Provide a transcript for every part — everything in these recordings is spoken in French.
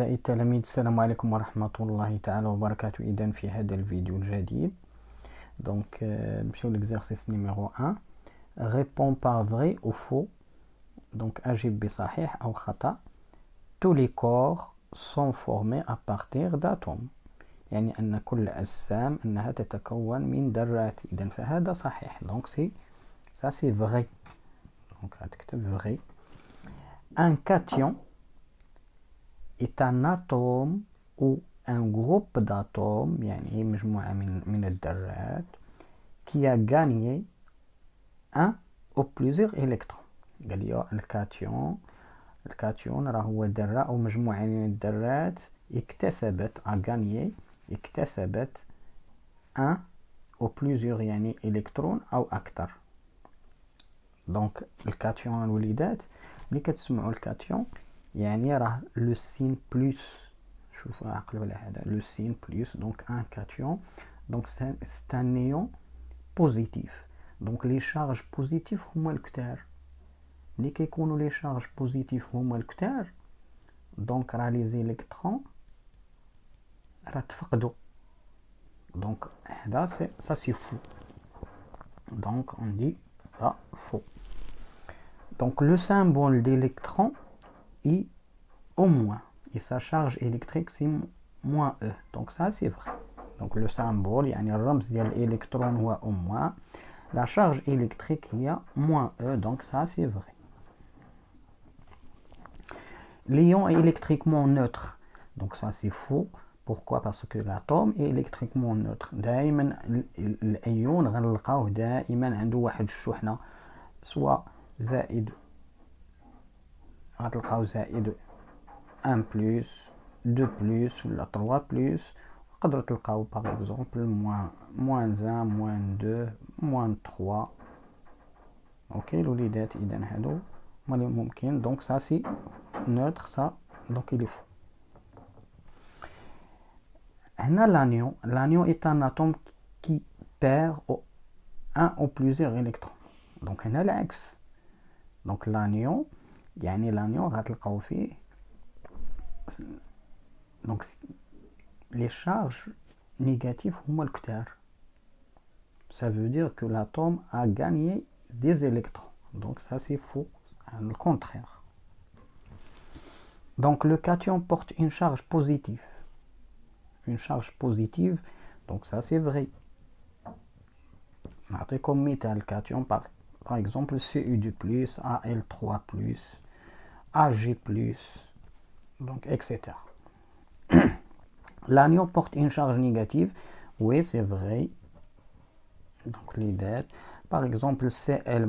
أعزائي التلاميذ، السلام عليكم ورحمة الله تعالى وبركاته. إذن في هذا الفيديو الجديد نمشيو l'exercice numéro 1. Réponds par vrai ou faux. Donc أجب بصحيح أو خطأ. Tous les corps sont formés à partir d'atomes. يعني أن كل أجسام أنها تتكون من ذرات. إذن فهذا صحيح. Donc ça c'est vrai. Donc هتكتب vrai. Un cation est un atome ou un groupe d'atomes, يعني مجموعة من الذرات qui a gagné un ou plusieurs électrons. قال لي الكاتيون راه هو ذرة أو مجموعة من الذرات اكتسبت un ou plusieurs يعني إلكترون أو أكثر. دونك الكاتيون الوليدات ملي كتسمعوا الكاتيون يعني راه لو سين بلس. شوفوا عقلوا على هذا لو سين بلس. دونك ان كاتيون دونك سي ان نيون بوزيتيف. دونك لي شارج بوزيتيف هما الكتار. ملي كيكونوا لي شارج بوزيتيف هما الكتار دونك راه لي زيليكترون راه تفقدوا. دونك هذا سي فو. دونك اون دي ça faux. Donc le symbole d'électron est au moins et sa charge électrique c'est moins E. Donc ça c'est vrai. Donc le symbole يعني الرمز ديال الإلكترون هو au moins. La charge électrique هي moins E. Donc ça c'est vrai. L'ion est électriquement neutre. Donc ça c'est faux. Pourquoi? Parce que l'atome est électriquement neutre. دائما الأيون غنلقاوه دائما عنده واحد الشحنة سواء زائد، غتلقاو زائد 1 بلس 2 بلس ولا 3 بلس. تقدروا تلقاو باغ اكزومبل موان 1 موان 2 موان 3. اوكي الوليدات، اذا هادو هما اللي ممكن. دونك سا سي نوتر سا دونك il est faux. هنا l'anion est un atome qui perd un ou plusieurs électrons. دونك هنا العكس. دونك l'anion يعني l'anion غتلقاو فيه دونك les charges négatives هما الكتار. Ça veut dire que l'atome a gagné des électrons. Donc ça c'est faux, le contraire. Donc le cation porte une charge positive. Une charge positive, donc ça c'est vrai. Comme مثال cation par exemple Cu2+, Al3+, Ag+, donc etc. L'anion porte une charge négative. Oui, c'est vrai. Donc les dates, par exemple Cl-,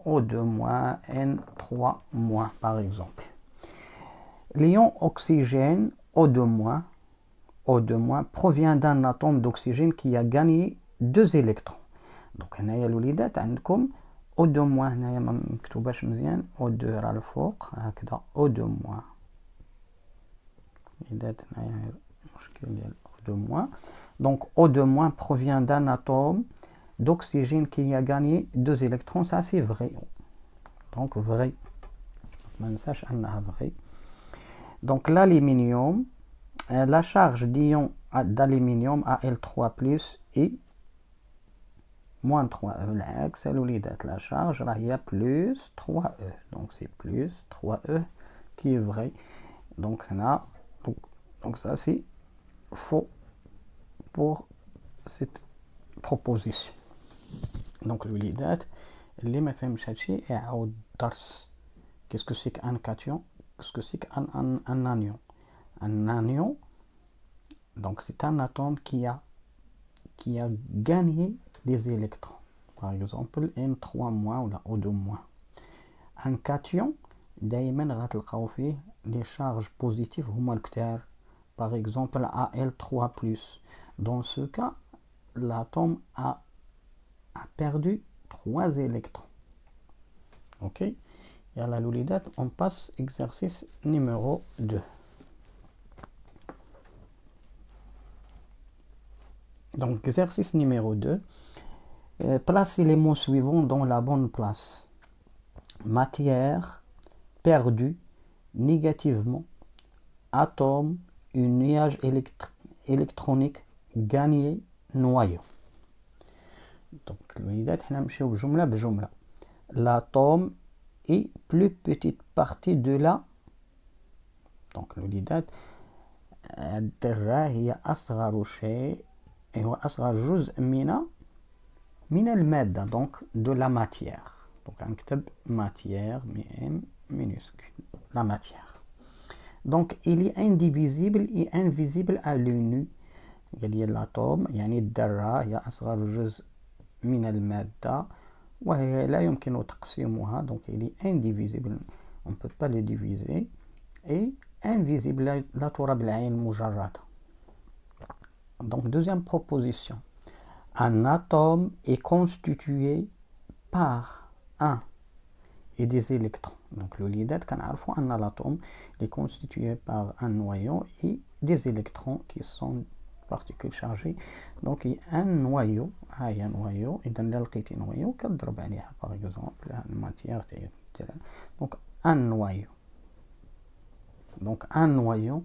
O2-, N3-, par exemple. L'ion oxygène O2-, provient d'un atome d'oxygène qui a gagné 2 électrons. Donc هنايا الوليدات عندكم O2-، هنايا ما مكتوباش مزيان، O2 راه الفوق هكذا O2-. الوليدات هنايا مشكل ديال O2-. Donc O2- provient d'un atome d'oxygène qui a gagné 2 électrons. Ça c'est vrai. Donc vrai. ما ننساش انها vrai. Donc l'aluminium, la charge d'ion d'aluminium Al3+ est moins 3E. العكس الوليدات، la charge là il y a plus 3E. Donc c'est plus 3E qui est vrai. Donc là, donc ça c'est faux pour cette proposition. Donc الوليدات اللي ما فهمش هادشي يعاود الدرس. Qu'est-ce que c'est qu'un cation? Qu'est-ce que c'est qu'un anion? Un anion, donc c'est un atome qui a gagné des électrons. Par exemple N3- ou O2-. Un cation دائما غتلقاو فيه les charges positives هما الكتار. Par exemple Al3+. Dans ce cas, l'atome a perdu 3 électrons. Ok. Et à la Loulidat, on passe exercice numéro 2. Donc, exercice numéro 2. Placez les mots suivants dans la bonne place. Matière perdue négativement atome, un nuage électronique gagné noyau. Donc الوليدات حنا نمشيو بجملة بجملة. L'atome est plus petite partie de la. Donc الوليدات الذرة هي أصغر شيء، هو أصغر جزء من المادة، donc de la matière. Donc نكتب matière minuscule, la matière. Donc il est indivisible et invisible à l'œil nu. قال لي الاتوم يعني الذرة هي أصغر جزء من المادة وهي لا يمكن تقسيمها، donc il est indivisible, on ne peut pas le diviser، et invisible لا ترى بالعين المجردة. Donc deuxième proposition, un atome est constitué par un et des électrons. Donc الوليدات كنعرفوا أن l'atome est constitué par un noyau et des électrons qui sont particules chargées. Donc il y a un noyau، هاي noyau، إذا إلا لقيتي noyau كتضرب عليها par exemple الماتيير تاعها. Donc un noyau. Donc un noyau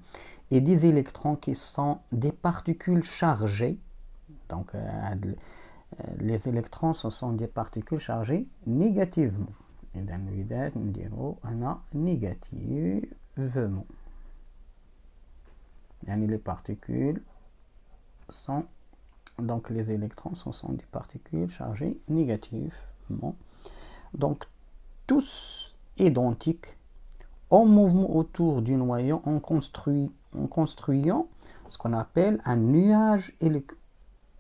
et des électrons qui sont des particules chargées. Donc les électrons ce sont des particules chargées négativement. إذا الوليدات نديرو هنا négativement. يعني les particules sont, donc les électrons sont des particules chargées négativement. Donc tous identiques en mouvement autour du noyau en construisant ce qu'on appelle un nuage électronique.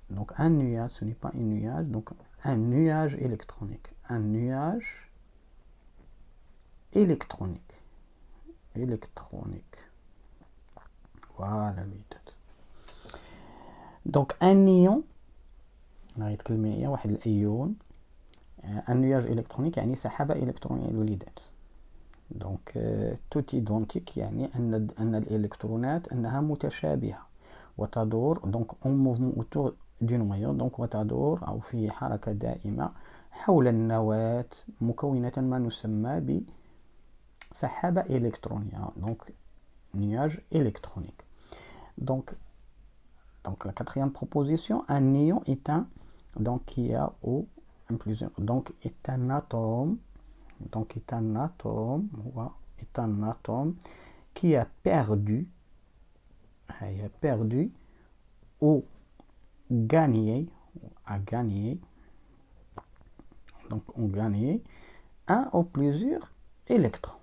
Donc un nuage, ce n'est pas un nuage, donc un nuage électronique. Un nuage électronique. Voilà. Donc un ion، غيتكلم واحد الايون، un nuage électronique يعني سحابة إلكترونية الوليدات. دونك توت ايدونتيك يعني ان الالكترونات انها متشابهة وتدور دونك اون موفمون اوتور دو نويو، دونك وتدور او في حركة دائمة حول النواة مكونة ما نسمى بسحابة إلكترونية، دونك nuage électronique. Donc la quatrième proposition, un ion est un, donc qui a O plusieurs, donc est un atome, donc est un atome qui a perdu ou gagné, donc on gagné un ou plusieurs électrons.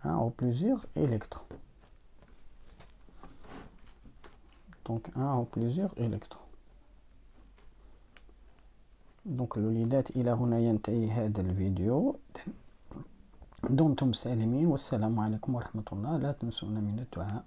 Un ou plusieurs électrons. Donc un ou plusieurs électrons. Donc الوليدات إلى هنا ينتهي هذا الفيديو. دمتم سالمين والسلام عليكم ورحمة الله. لا تنسونا من الدعاء.